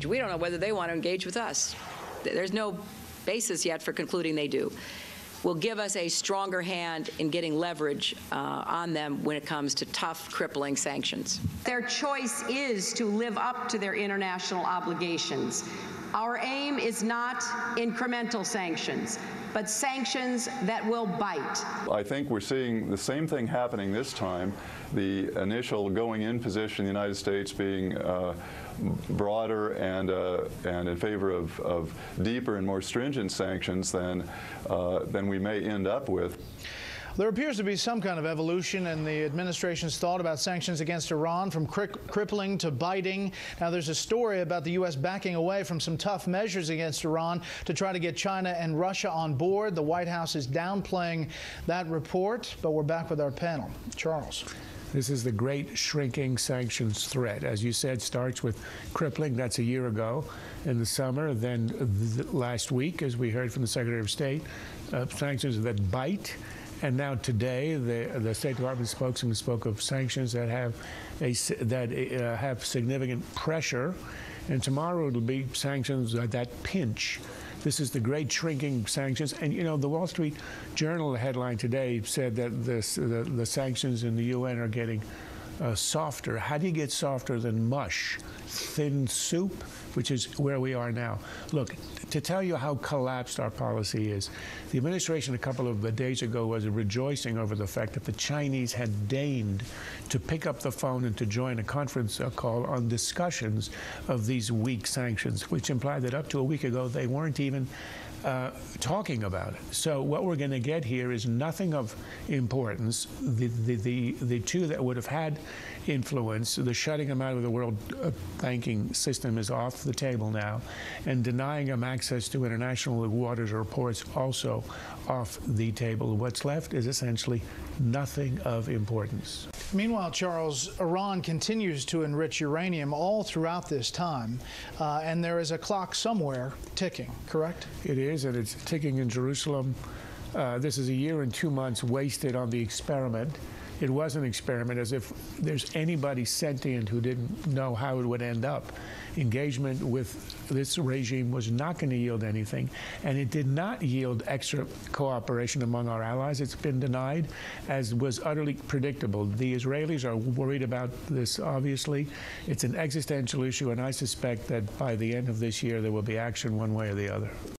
We don't know whether they want to engage with us. There's no basis yet for concluding they do. Will give us a stronger hand in getting leverage on them when it comes to tough, crippling sanctions. Their choice is to live up to their international obligations. Our aim is not incremental sanctions, but sanctions that will bite. I think we're seeing the same thing happening this time. The initial going-in position, the United States being broader and in favor of deeper and more stringent sanctions than we may end up with. There appears to be some kind of evolution in the administration's thought about sanctions against Iran, from crippling to biting. Now, there's a story about the U.S. backing away from some tough measures against Iran to try to get China and Russia on board. The White House is downplaying that report, but we're back with our panel. Charles. This is the great shrinking sanctions threat. As you said, starts with crippling. That's a year ago in the summer. Then last week, as we heard from the Secretary of State, sanctions that bite. And now today, the State Department spokesman spoke of sanctions that have significant pressure. And tomorrow it'll be sanctions that pinch. This is the great shrinking sanctions. And, you know, the Wall Street Journal headline today said that the sanctions in the UN are getting softer. How do you get softer than mush? Thin soup, which is where we are now. Look, to tell you how collapsed our policy is, the administration a couple of days ago was rejoicing over the fact that the Chinese had deigned to pick up the phone and to join a conference call on discussions of these weak sanctions, which implied that up to a week ago they weren't even talking about it. So what we're going to get here is nothing of importance. The two that would have had influence, the shutting them out of the world banking system, is off the table now, and denying them access to international waters or ports also off the table. What's left is essentially nothing of importance. Meanwhile, Charles, Iran continues to enrich uranium all throughout this time, and there is a clock somewhere ticking, correct? It is, and it's ticking in Jerusalem. This is a year and 2 months wasted on the experiment. It was an experiment, as if there's anybody sentient who didn't know how it would end up. Engagement with this regime was not going to yield anything, and it did not yield extra cooperation among our allies. It's been denied, as was utterly predictable. The Israelis are worried about this, obviously. It's an existential issue, and I suspect that by the end of this year there will be action one way or the other.